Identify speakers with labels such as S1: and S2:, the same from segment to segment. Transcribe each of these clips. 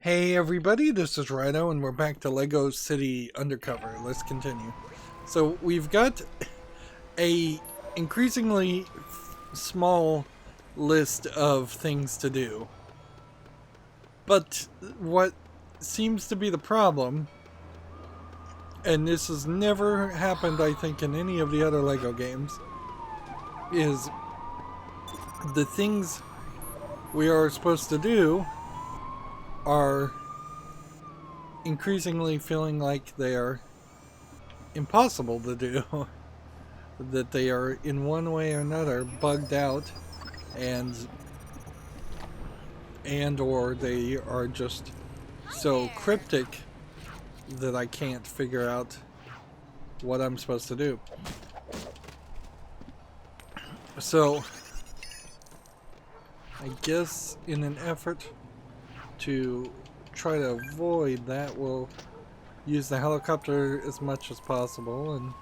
S1: Hey everybody, this is Rydo and we're back to LEGO City Undercover. Let's continue. So we've got a increasingly small list of things to do. But what seems to be the problem, and this has never happened I think in any of the other LEGO games, is the things we are supposed to do are increasingly feeling like they are impossible to do. That they are in one way or another bugged out and or they are just so cryptic that I can't figure out what I'm supposed to do. So I guess in an effort to try to avoid that, we'll use the helicopter as much as possible and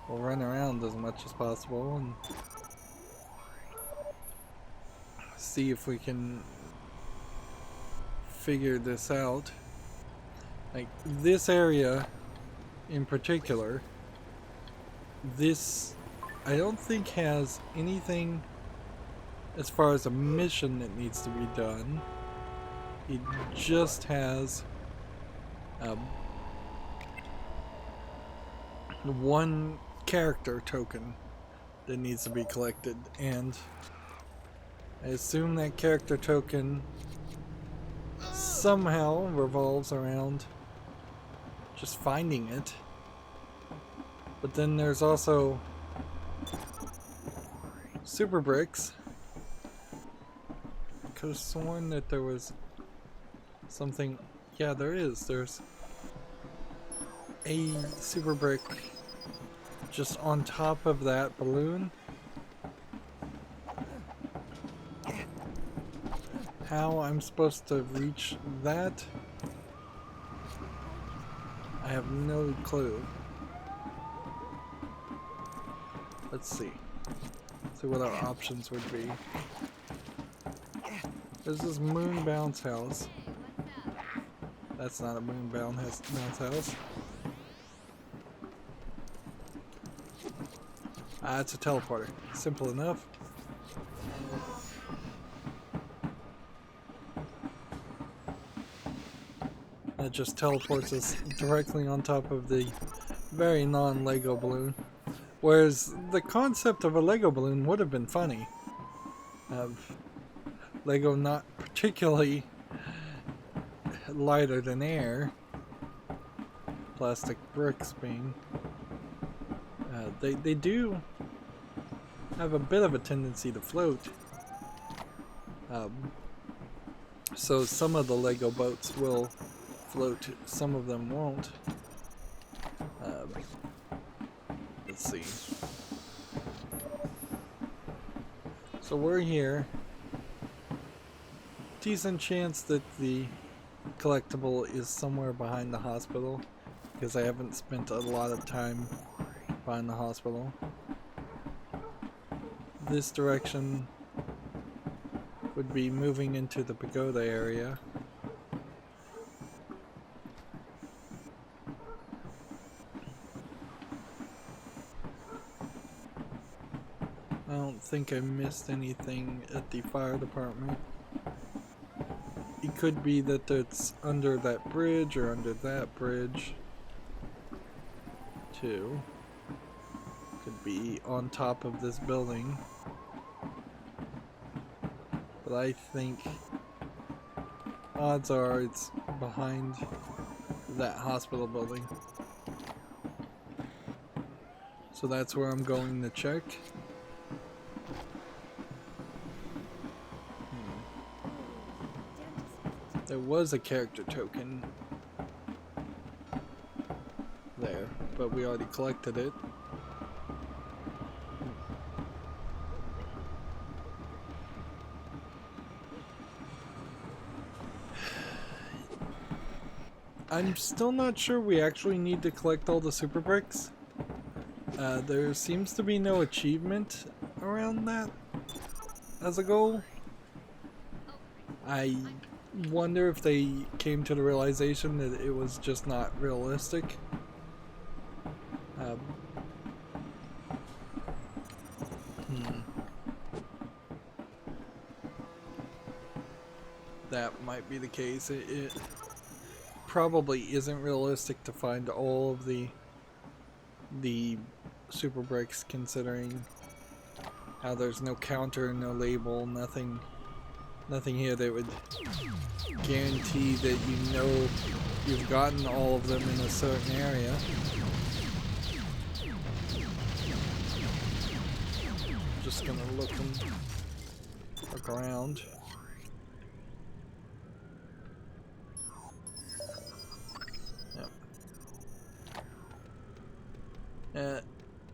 S1: we'll run around as much as possible and see if we can figure this out. Like this area in particular, this I don't think has anything as far as a mission that needs to be done. It just has one character token that needs to be collected, and I assume that character token somehow revolves around just finding it. But then there's also super bricks. I could have sworn that there was something. Yeah, there is. There's a super brick just on top of that balloon. How I'm supposed to reach that, I have no clue. Let's see. See what our options would be. There's this moon bounce house. That's not a moon bounce house. Ah, it's a teleporter. Simple enough. That just teleports us directly on top of the very non-Lego balloon. Whereas the concept of a Lego balloon would have been funny. Lego not particularly lighter than air. Plastic bricks being... they do have a bit of a tendency to float. So some of the Lego boats will float, some of them won't. Let's see. So we're here. Decent chance that the collectible is somewhere behind the hospital, because I haven't spent a lot of time behind the hospital. This direction would be moving into the pagoda area. I don't think I missed anything at the fire department. It could be that it's under that bridge or under that bridge too. Could be on top of this building. But I think odds are it's behind that hospital building. So that's where I'm going to check. There was a character token there, but we already collected it. I'm still not sure we actually need to collect all the super bricks. There seems to be no achievement around that as a goal. I wonder if they came to the realization that it was just not realistic. That might be the case. It probably isn't realistic to find all of the super bricks, considering how there's no counter, no label, nothing here that would guarantee that you know you've gotten all of them in a certain area. I'm just gonna look around.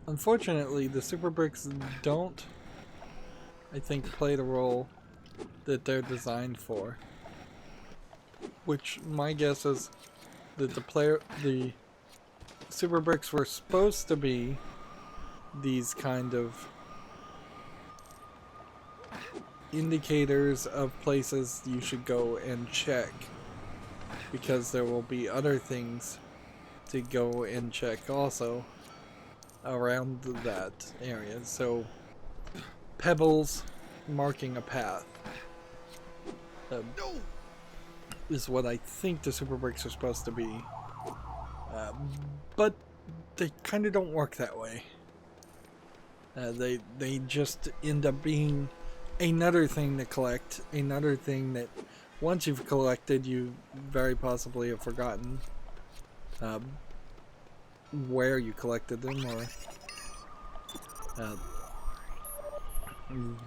S1: Unfortunately, the super bricks don't, I think, play the role that they're designed for. Which my guess is that the super bricks were supposed to be these kind of indicators of places you should go and check, because there will be other things to go and check also around that area. So pebbles marking a path is what I think the super bricks are supposed to be, but they kind of don't work that way. They just end up being another thing to collect, another thing that once you've collected you very possibly have forgotten where you collected them, or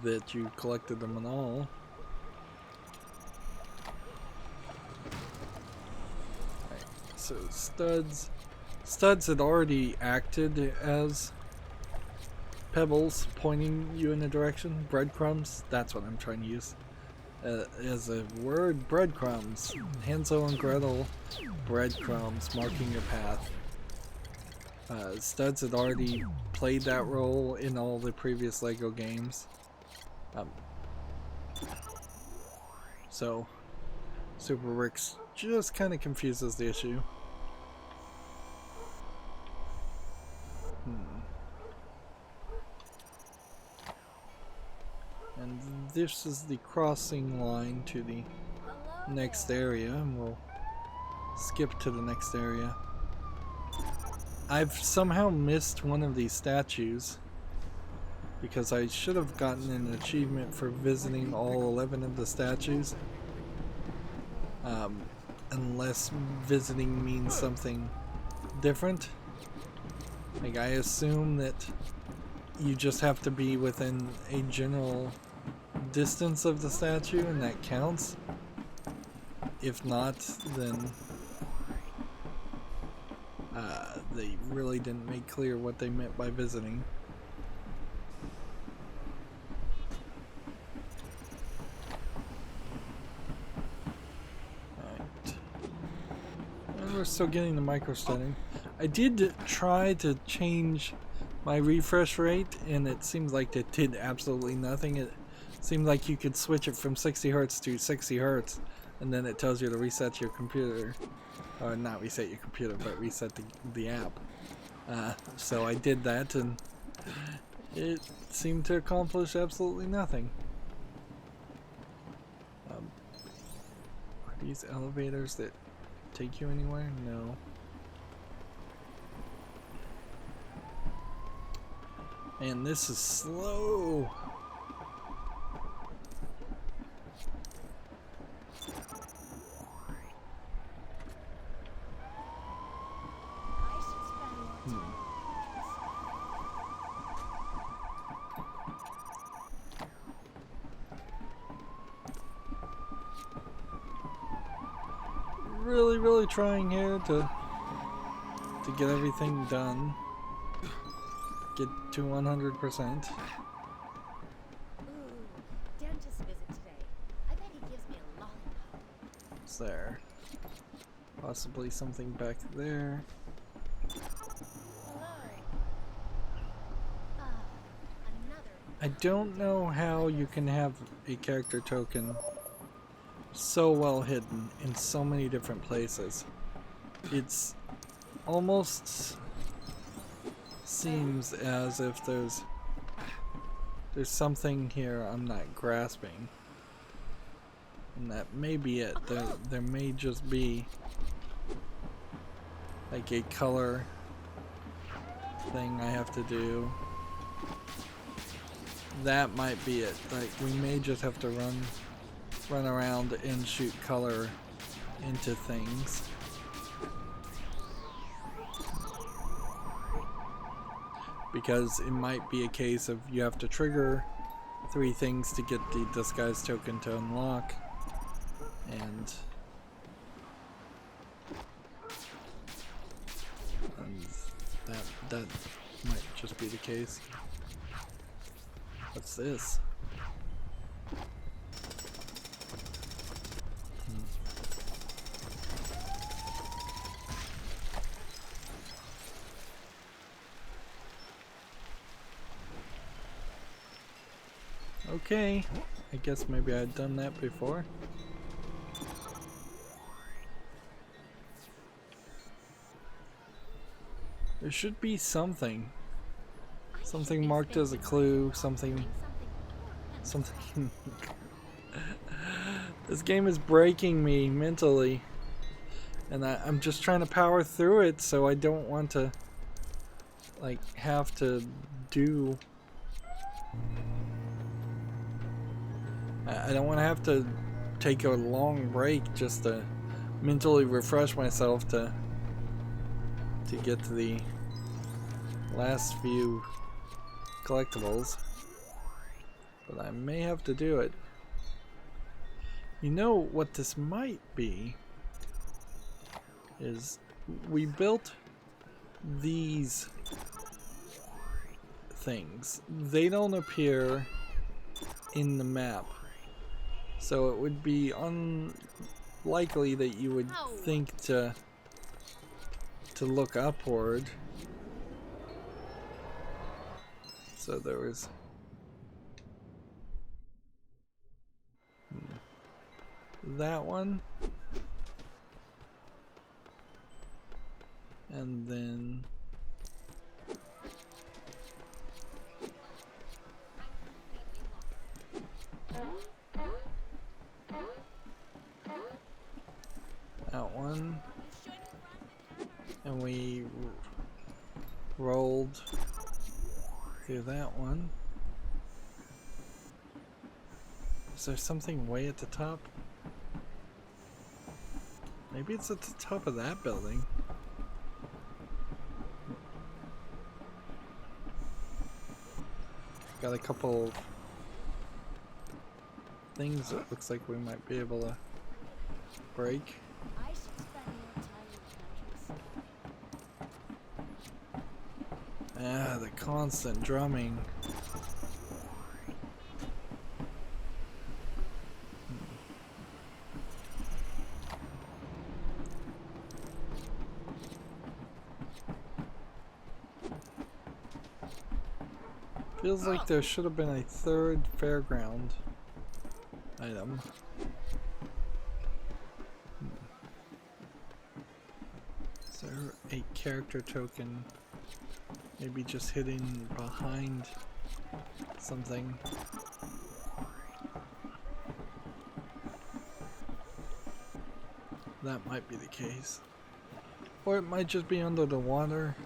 S1: that you collected them at all. Right, so studs had already acted as pebbles pointing you in a direction. Breadcrumbs, that's what I'm trying to use as a word. Breadcrumbs. Hansel and Gretel, breadcrumbs marking your path. Studs had already played that role in all the previous LEGO games. So Super Bricks just kind of confuses the issue. And this is the crossing line to the next area, and we'll skip to the next area. I've somehow missed one of these statues, because I should have gotten an achievement for visiting all 11 of the statues. Unless visiting means something different. Like, I assume that you just have to be within a general distance of the statue and that counts. If not, then they really didn't make clear what they meant by visiting. Alright. And we're still getting the micro stunning. I did try to change my refresh rate, and it seems like it did absolutely nothing. It seemed like you could switch it from 60 Hz to 60 Hz, and then it tells you to reset your computer. Or not reset your computer, but reset the app. So I did that, and it seemed to accomplish absolutely nothing. Are these elevators that take you anywhere? No. Man, this is slow. Really trying here to get everything done. Get to 100%.
S2: Ooh, dentist visit today. I bet he gives me a lollipop.
S1: It's there. Possibly something back there. I don't know how you can have a character token so well hidden in so many different places. It's almost seems as if there's something here I'm not grasping. And that may be it. There may just be like a color thing I have to do. That might be it. Like we may just have to run around and shoot color into things. Because it might be a case of you have to trigger 3 things to get the disguise token to unlock, and that might just be the case. What's this? Okay, I guess maybe I'd done that before. There should be something marked as a clue, something. This game is breaking me mentally, and I'm just trying to power through it, so I don't want to like have to do. I don't want to have to take a long break just to mentally refresh myself to get to the last few collectibles. But I may have to do it. You know what this might be is we built these things. They don't appear in the map. So it would be unlikely that you would think to look upward. So there was that one, and then that one, and we rolled through that one. Is there something way at the top? Maybe it's at the top of that building. Got a couple things that looks like we might be able to break. Ah, the constant drumming. Feels like there should have been a third fairground item. Is there a character token? Maybe just hidden behind something. That might be the case. Or it might just be under the water.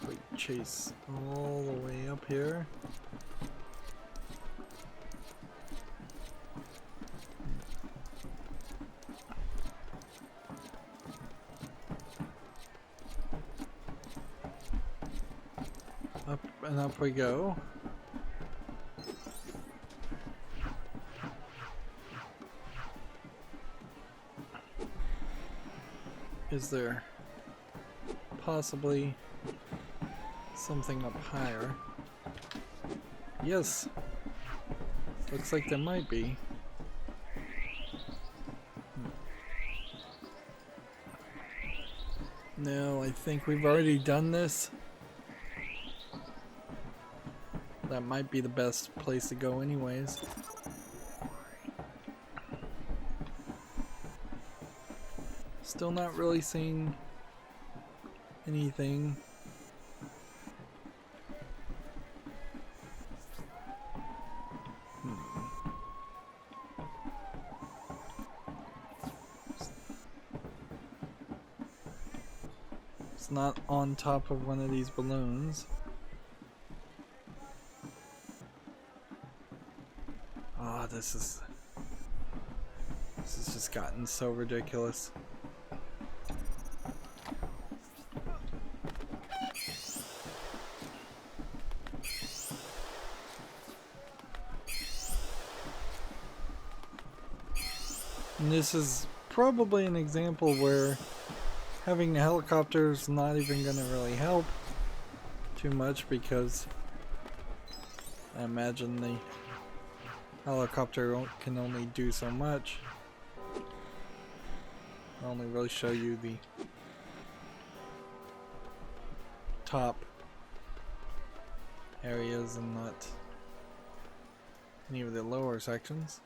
S1: Wait, chase all the way up here. Up and up we go. Is there possibly something up higher? Yes. Looks like there might be. No, I think we've already done this. That might be the best place to go anyways. Still not really seeing anything. It's not on top of one of these balloons. Oh, this has just gotten so ridiculous. And this is probably an example where having the helicopter's not even going to really help too much, because I imagine the helicopter can only do so much. I only really show you the top areas and not any of the lower sections.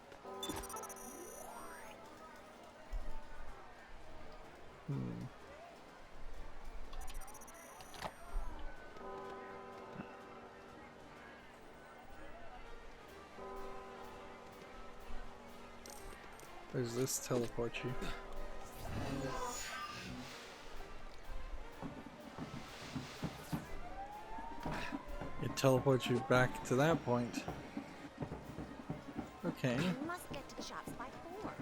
S1: Where's this teleport you? It teleports you back to that point. Okay.
S2: We must get to the shops by 4.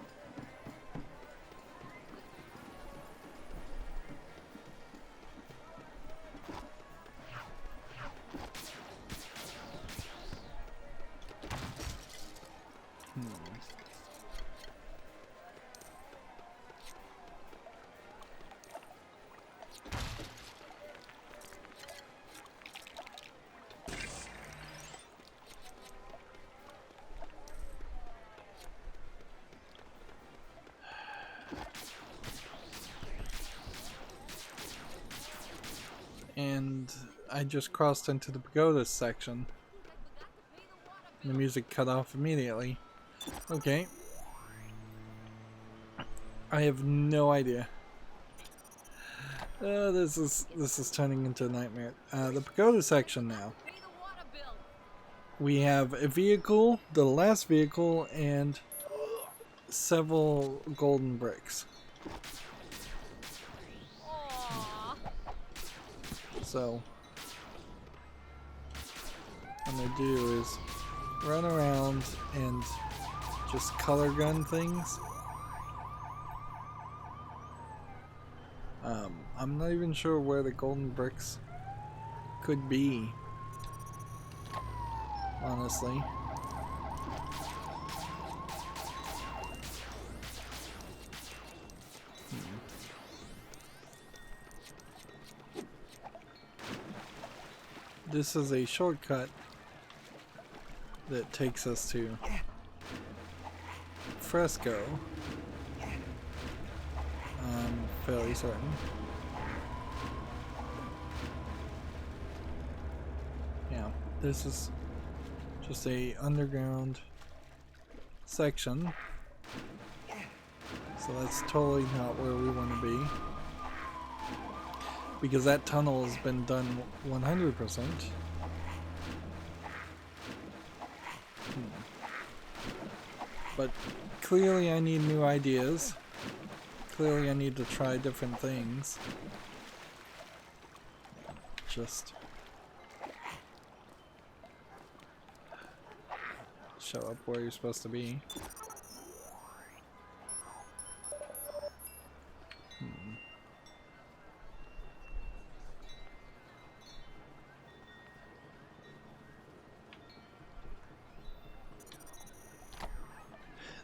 S1: And I just crossed into the pagoda section. The music cut off immediately. Okay. I have no idea. This is turning into a nightmare. The pagoda section now. We have a vehicle, the last vehicle, and several golden bricks. So, what I'm gonna do is run around and just color gun things. I'm not even sure where the golden bricks could be, honestly. This is a shortcut that takes us to Fresco. I'm fairly certain. Yeah, this is just a underground section. So that's totally not where we want to be, because that tunnel has been done 100%. But clearly I need new ideas. Clearly I need to try different things. Just show up where you're supposed to be.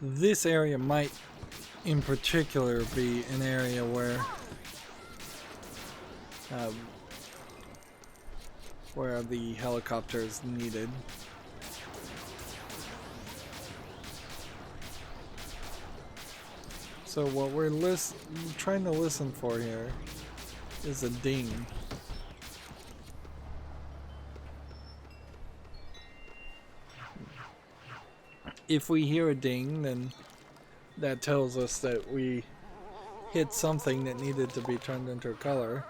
S1: This area might in particular be an area where the helicopter is needed. So what we're trying to listen for here is a ding. If we hear a ding, then that tells us that we hit something that needed to be turned into a color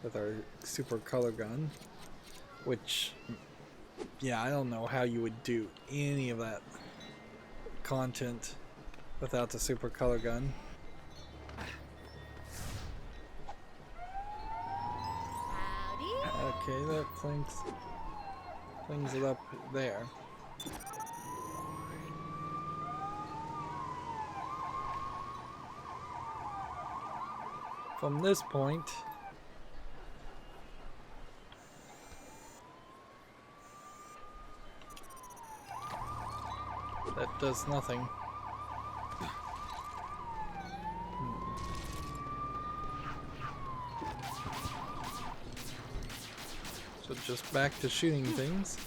S1: with our super color gun, which, yeah, I don't know how you would do any of that content without the super color gun.
S2: Howdy.
S1: Okay, that flings it up there. From this point, that does nothing. So just back to shooting things.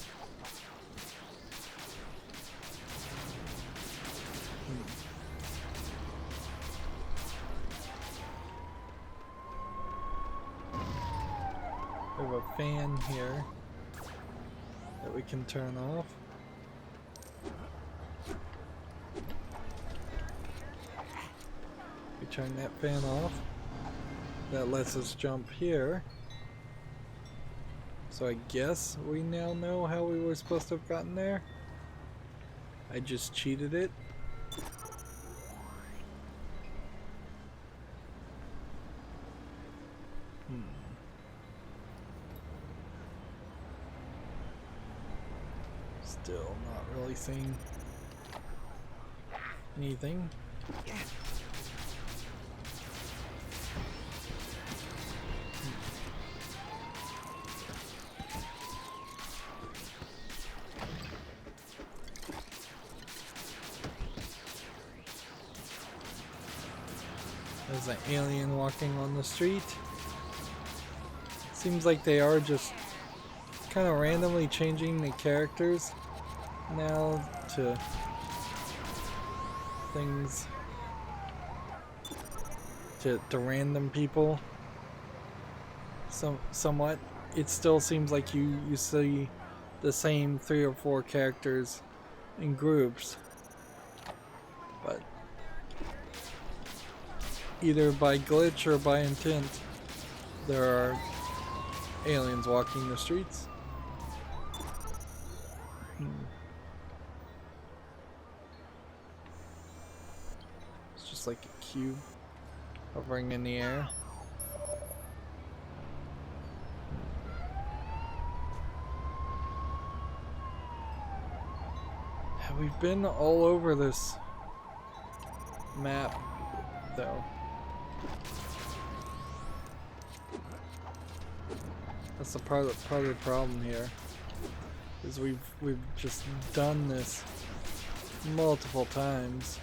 S1: We have a fan here that we can turn off. We turn that fan off. That lets us jump here. So I guess we now know how we were supposed to have gotten there. I just cheated it. Still not really seeing anything. There's an alien walking on the street. Seems like they are just kind of randomly changing the characters now to things, to random people. Somewhat. It still seems like you see the same 3 or 4 characters in groups, but either by glitch or by intent, there are aliens walking the streets. It's just like a cube hovering in the air. We've been all over this map, though. That's the part of the problem here, is we've just done this multiple times.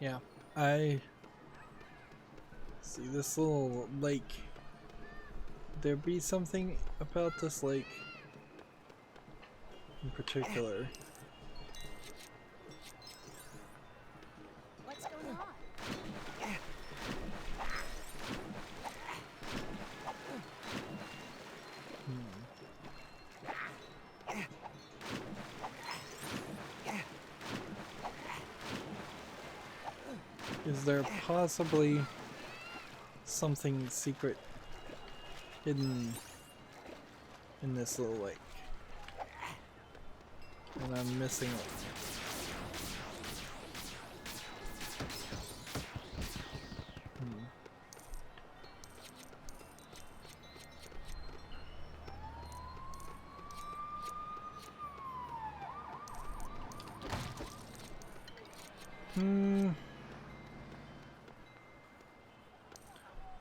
S1: Yeah, I see this little lake. There be something about this lake in particular.
S2: What's going on?
S1: Is there possibly something secret hidden in this little lake, and I'm missing it?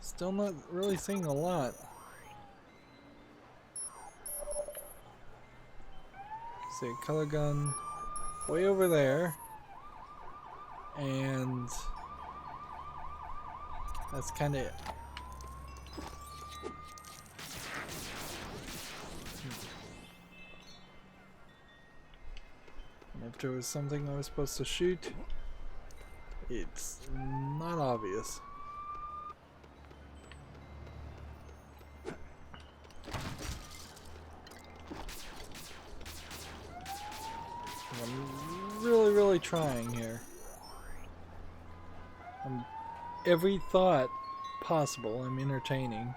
S1: Still not really seeing a lot. See a color gun. way over there. And that's kind of it. And if there was something I was supposed to shoot, it's not obvious. I'm really trying here. Every thought possible, I'm entertaining.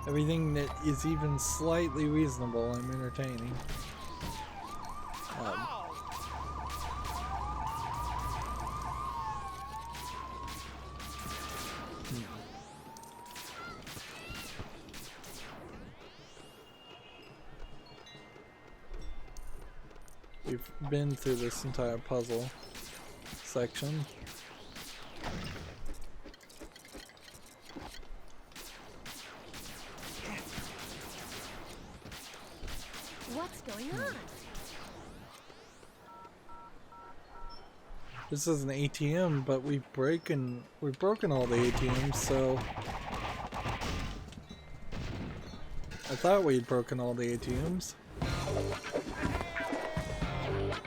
S1: Everything that is even slightly reasonable, I'm entertaining. We've been through this entire puzzle section.
S2: What's going on?
S1: This is an ATM, but we've broken all the ATMs, so I thought we'd broken all the ATMs.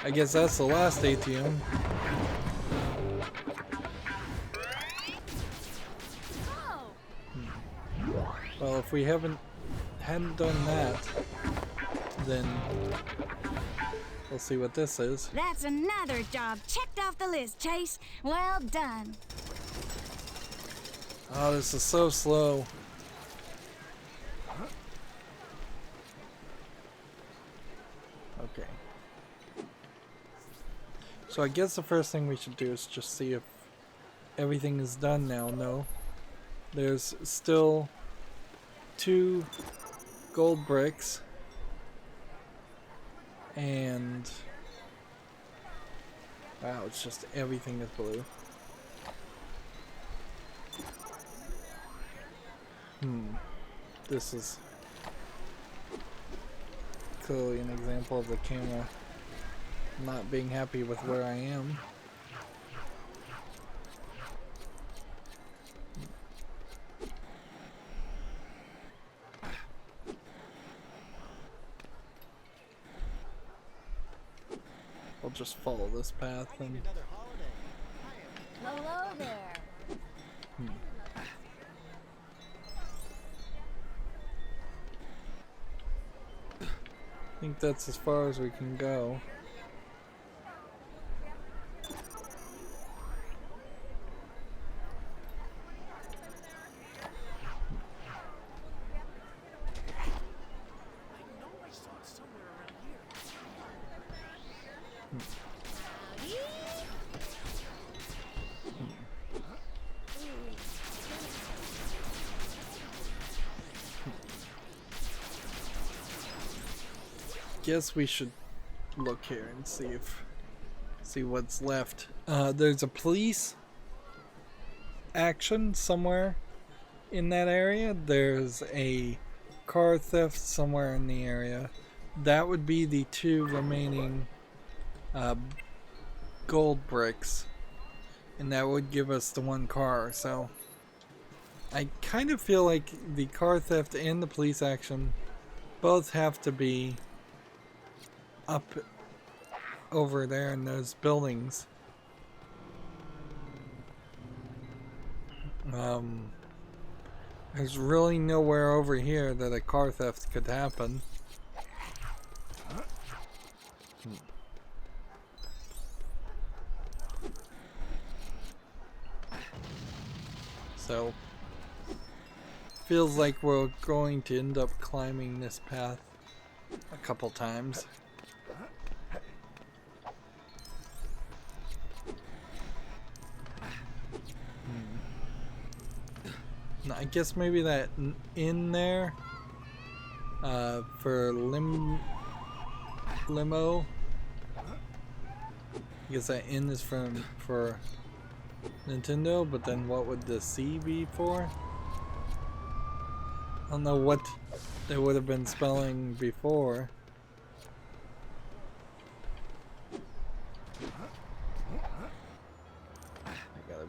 S1: I guess that's the last ATM. Well, if we hadn't done that, then we'll see what this is.
S3: That's another job checked off the list, Chase. Well done.
S1: Oh, this is so slow. Okay. So I guess the first thing we should do is just see if everything is done now. No. There's still 2 gold bricks. And wow, it's just everything is blue. This is clearly an example of the camera not being happy with where I am. I'll just follow this path and
S2: Hello there.
S1: I think that's as far as we can go. Guess we should look here and see what's left. There's a police action somewhere in that area. There's a car theft somewhere in the area. That would be the 2 remaining gold bricks, and that would give us the 1 car. So I kind of feel like the car theft and the police action both have to be up over there in those buildings. There's really nowhere over here that a car theft could happen. So feels like we're going to end up climbing this path a couple times. I guess maybe that in there for limo. I guess that N is for Nintendo, but then what would the C be for? I don't know what they would have been spelling before.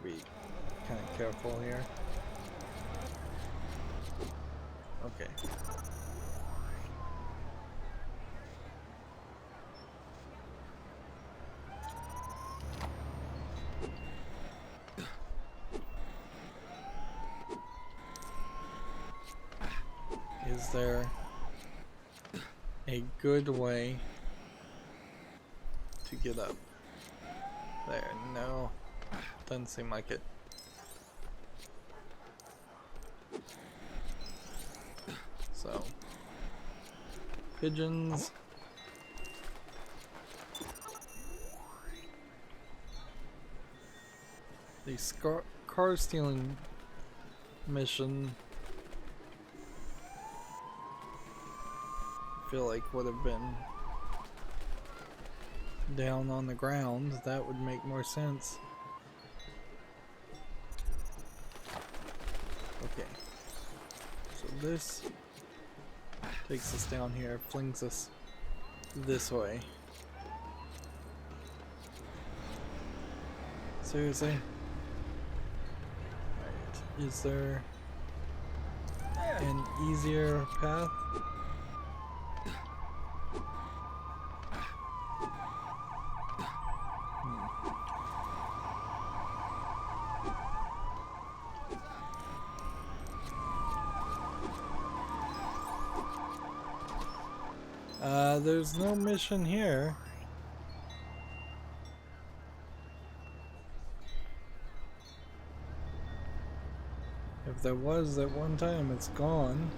S1: be kind of careful here. Okay. Is there a good way to get up there? No, doesn't seem like it. So, pigeons. The car stealing mission, I feel like would have been down on the ground. That would make more sense. Okay, so this takes us down here, flings us this way. Seriously? Alright, is there an easier path? There's no mission here. If there was at one time, it's gone.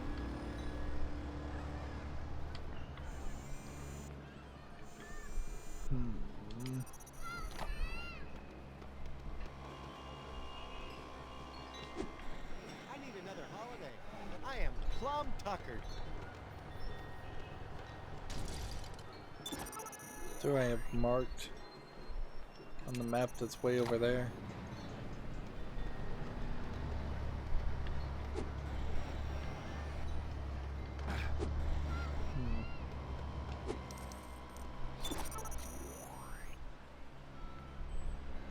S4: I need another holiday. I am plumb tuckered.
S1: Do I have marked on the map that's way over there?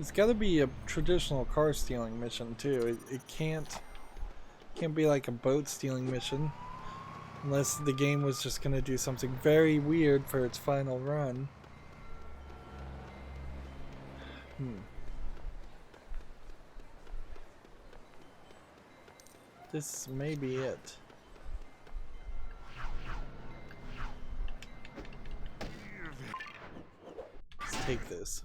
S1: It's got to be a traditional car stealing mission too. It can't be like a boat stealing mission, unless the game was just gonna do something very weird for its final run. This may be it. Let's take this.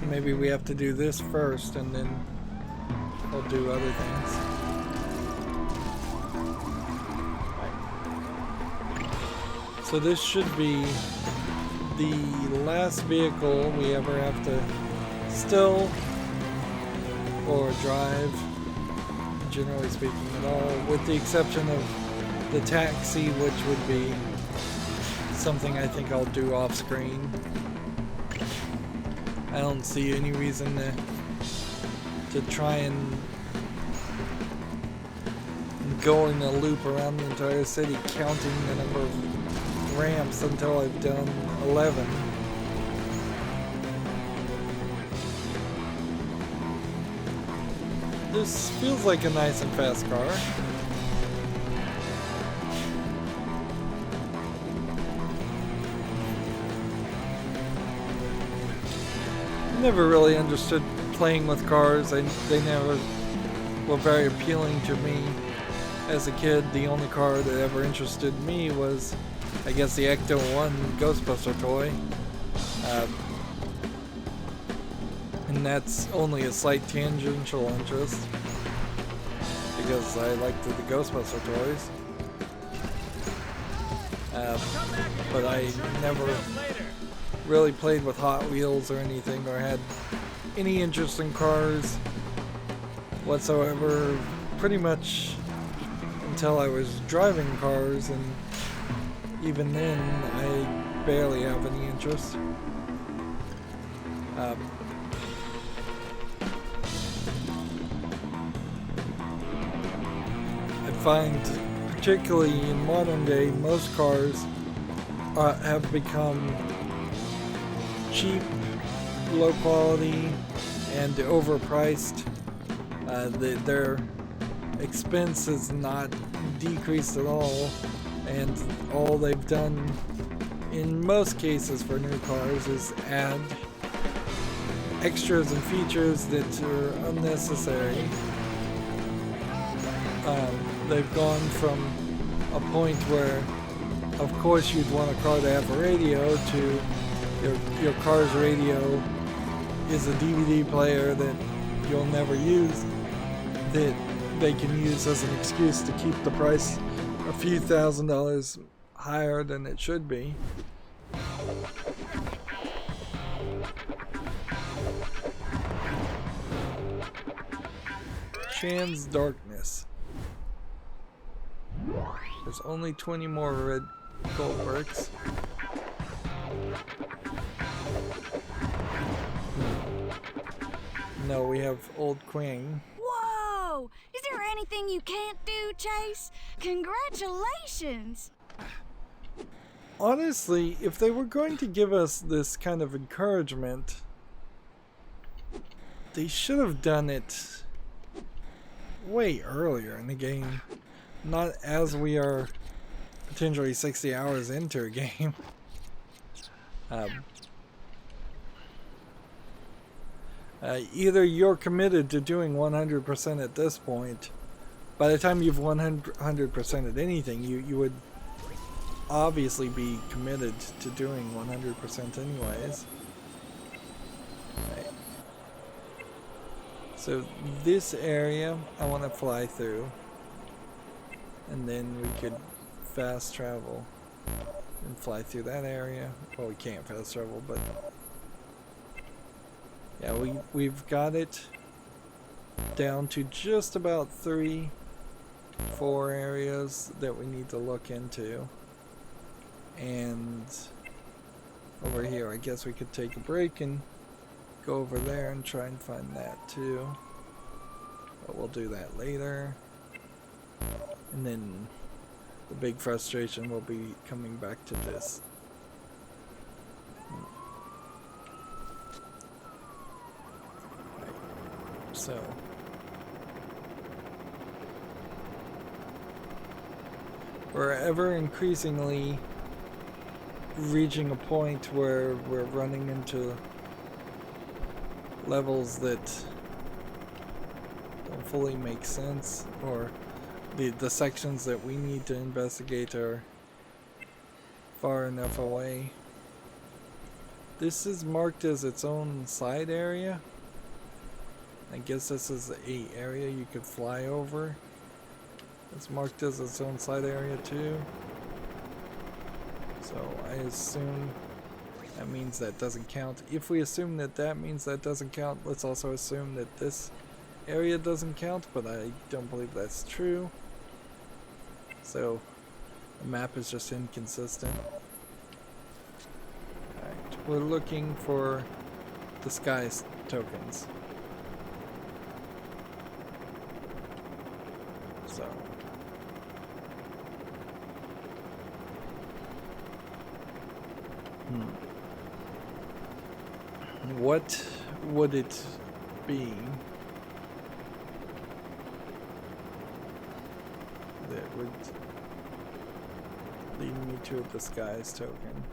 S1: Maybe we have to do this first and then we'll do other things. So this should be the last vehicle we ever have to steal or drive, generally speaking at all, with the exception of the taxi, which would be something I think I'll do off screen. I don't see any reason to try and go in a loop around the entire city counting the number of ramps until I've done 11. This feels like a nice and fast car. Never really understood playing with cars. They never were very appealing to me as a kid. The only car that ever interested me was, I guess, the Ecto-1 Ghostbuster toy. And that's only a slight tangential interest because I liked the Ghostbuster toys. But I never really played with Hot Wheels or anything, or had any interest in cars whatsoever, pretty much until I was driving cars, and even then I barely have any interest. I find, particularly in modern day, most cars have become cheap low quality and overpriced. Their expense is not decreased at all, and all they've done in most cases for new cars is add extras and features that are unnecessary. They've gone from a point where, of course, you'd want a car to have a radio to your car's radio is a DVD player that you'll never use, that they can use as an excuse to keep the price a few $1,000s higher than it should be. Chan's Darkness. There's only 20 more red gold bricks. No, we have Old Queen.
S3: Whoa! Is there anything you can't do, Chase? Congratulations!
S1: Honestly, if they were going to give us this kind of encouragement, they should have done it way earlier in the game. Not as we are potentially 60 hours into a game. Either you're committed to doing 100% at this point. By the time you've 100% at anything, you would obviously be committed to doing 100% anyways. Right. So this area I want to fly through, and then we could fast travel and fly through that area. Well, we can't fast travel, but yeah, we've got it down to just about 3-4 areas that we need to look into. And over here, I guess we could take a break and go over there and try and find that too. But we'll do that later. And then the big frustration will be coming back to this. Right. So we're ever increasingly reaching a point where we're running into levels that don't fully make sense, or the sections that we need to investigate are far enough away. This is marked as its own side area. I guess this is a area you could fly over. It's marked as its own side area too. So I assume that means that doesn't count. If we assume that that means that doesn't count, let's also assume that this area doesn't count, but I don't believe that's true. So the map is just inconsistent. Alright, we're looking for disguise tokens. So what would it be that would lead me to a disguise token?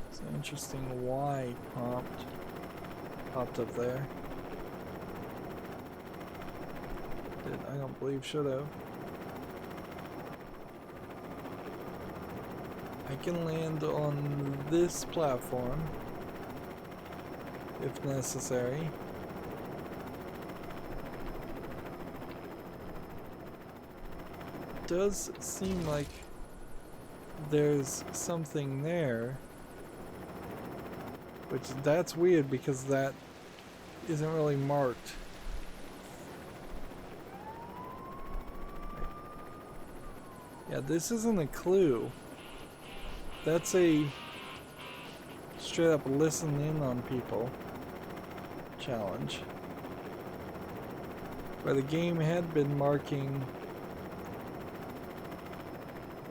S1: It's an interesting Y prompt popped up there. That I don't believe should have. I can land on this platform if necessary. Does seem like there's something there, which that's weird because that isn't really marked. Yeah, this isn't a clue. That's a straight up listen in on people challenge, where the game had been marking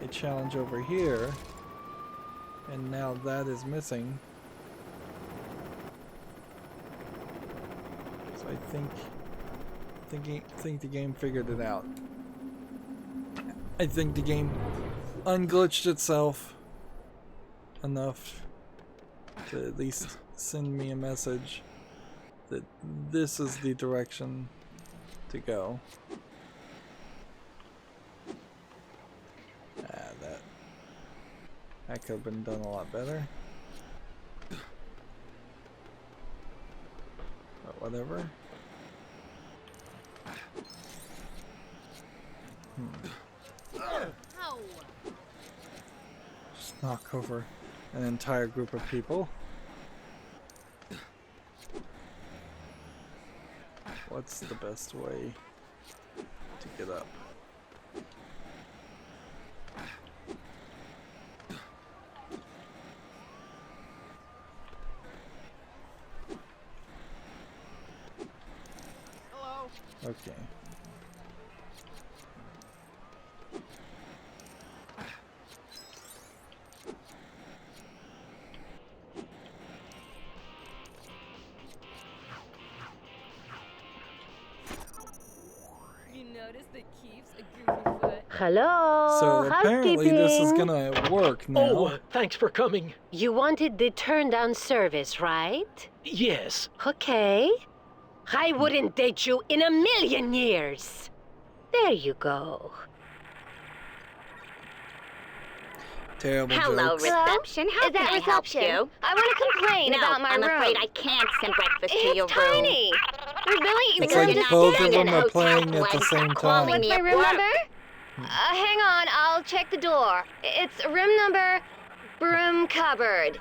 S1: a challenge over here, and now that is missing. So I think the game figured it out. I think the game unglitched itself enough to at least send me a message that this is the direction to go. That could have been done a lot better. But whatever. Just knock over an entire group of people. What's the best way to get up?
S4: Hello.
S1: Okay.
S2: You notice the keeps a goofy foot?
S5: Hello,
S1: So apparently this is
S5: housekeeping.
S1: gonna work now.
S6: Oh, thanks for coming.
S5: You wanted the turn-down service, right?
S6: Yes.
S5: Okay. I wouldn't date you in a million years. There you go.
S1: Terrible
S7: Hello,
S1: jokes.
S7: reception. How
S8: Is
S7: can
S8: that
S7: I help
S8: reception?
S7: you?
S8: I want to complain
S7: No,
S8: about my
S7: I'm
S8: room.
S7: afraid I can't send breakfast to your
S8: It's
S7: room.
S8: tiny. We really
S1: It's
S7: Because
S1: like
S7: you're not
S1: both of
S7: staying
S1: them
S7: in a
S1: are
S7: hotel
S1: playing at the
S7: twice.
S1: same
S7: Calling
S1: time.
S7: me
S8: What's my
S7: at
S8: room
S7: work.
S8: number? Hang on, I'll check the door. It's room number, broom cupboard.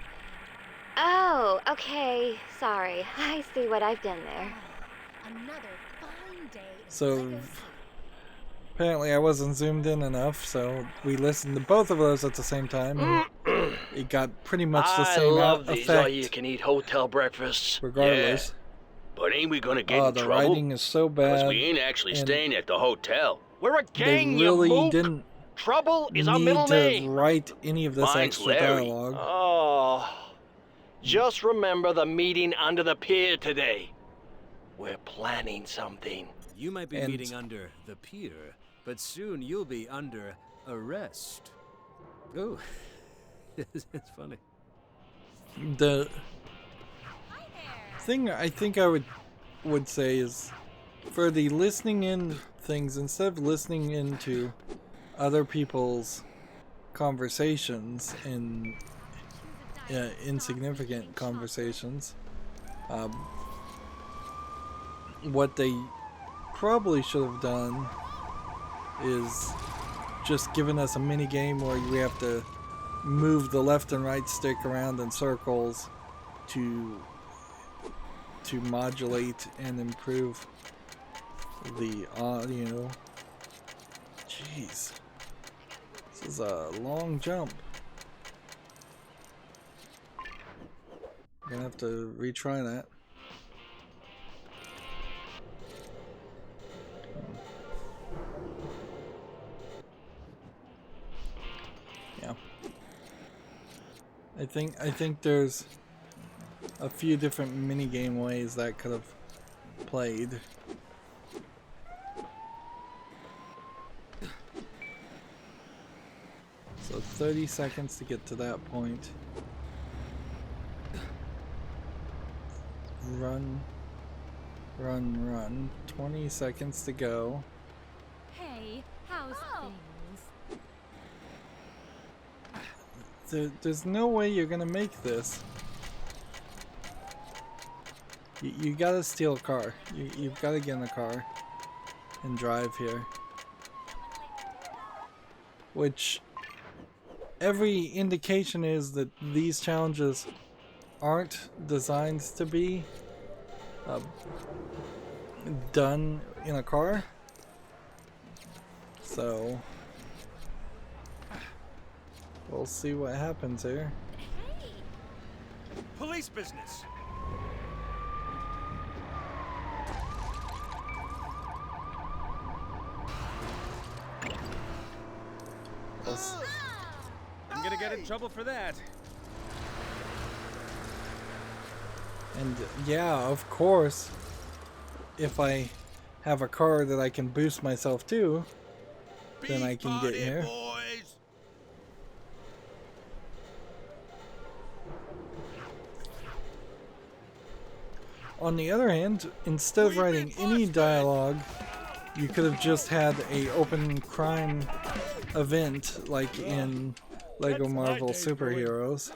S8: Oh, okay. Sorry. I see what I've done there.
S2: Another fine day. at
S1: So
S2: LEGO City.
S1: apparently I wasn't zoomed in enough, so we listened to both of those at the same time. And it got pretty much the
S6: I
S1: same
S6: love these
S1: effect
S6: all-you-can-eat hotel breakfasts.
S1: regardless.
S9: Yeah. But ain't we gonna get
S1: Oh,
S9: in
S1: the
S9: trouble?
S1: writing is so
S9: Because
S1: bad.
S9: we ain't actually
S1: and
S9: staying at the hotel.
S6: We're a
S1: They
S6: gang, you
S1: really
S6: mook.
S1: didn't
S6: Trouble is our
S1: need
S6: middle
S1: to
S6: name.
S1: write any of this
S9: Mine's
S1: extra
S9: Larry.
S1: dialogue.
S6: Oh, just remember the meeting under the pier today. We're planning something.
S10: You might be
S1: And-
S10: meeting under the pier, but soon you'll be under arrest. Oh, it's funny.
S1: The thing I think I would say is for the listening in things, instead of listening into other people's conversations and insignificant conversations, what they probably should have done is just given us a mini game where we have to move the left and right stick around in circles to modulate and improve the audio. Jeez, this is a long jump. Gonna have to retry that. Yeah. I think there's a few different minigame ways that could have played. So 30 seconds to get to that point. Run, run, run. 20 seconds to go.
S2: Hey, how's things?
S1: There's no way you're gonna make this. You gotta steal a car. You've gotta get in a car and drive here. Which every indication is that these challenges aren't designed to be done in a car. So we'll see what happens here.
S10: Police business.
S1: Plus,
S10: I'm gonna get in trouble for that.
S1: and yeah, of course, if I have a car that I can boost myself to, then I can get here. On the other hand, instead of writing any dialogue, you could have just had a open crime event like in LEGO Marvel Superheroes.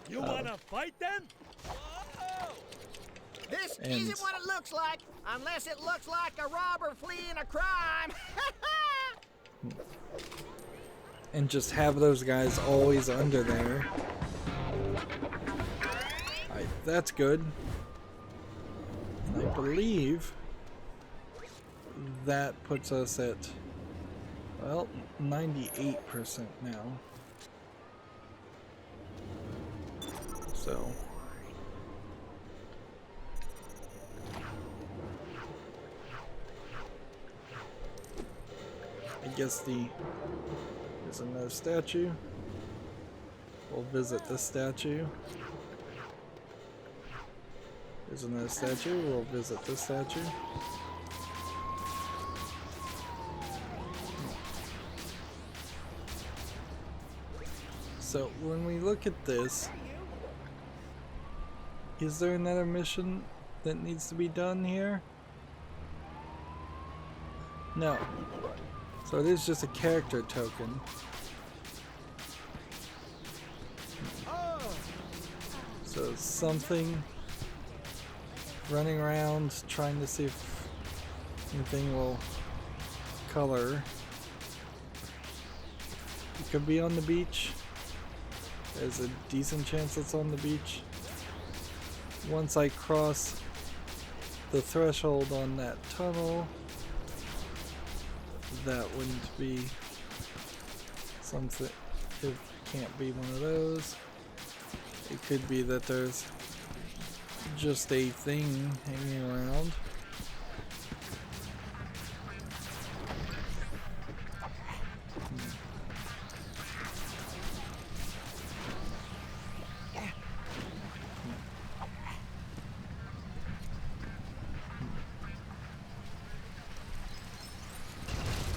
S4: You wanna fight then? This isn't what it looks like, unless it looks like a robber fleeing a crime.
S1: And just have those guys always under there. That's good. And I believe that puts us at, well, 98% now. So I guess there's another statue. We'll visit this statue. There's another statue. We'll visit this statue. So when we look at this, is there another mission that needs to be done here? No. So it is just a character token. So something running around trying to see if anything will color. It could be on the beach. There's a decent chance it's on the beach. Once I cross the threshold on that tunnel, that wouldn't be something. It can't be one of those. It could be that there's just a thing hanging around.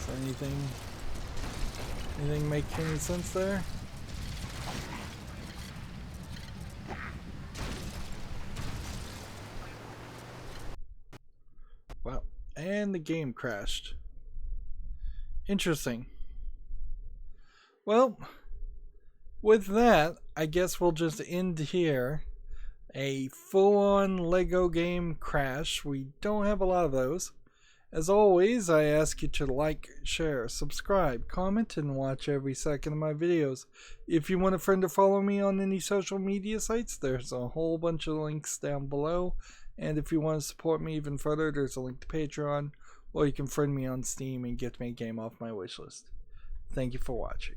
S1: So anything make any sense there? Wow, and the game crashed. Interesting. Well, with that, I guess we'll just end here. A full-on LEGO game crash. We don't have a lot of those. As always, I ask you to like, share, subscribe, comment, and watch every second of my videos. If you want a friend to follow me on any social media sites, there's a whole bunch of links down below. And if you want to support me even further, there's a link to Patreon, or you can friend me on Steam and get me a game off my wishlist. Thank you for watching.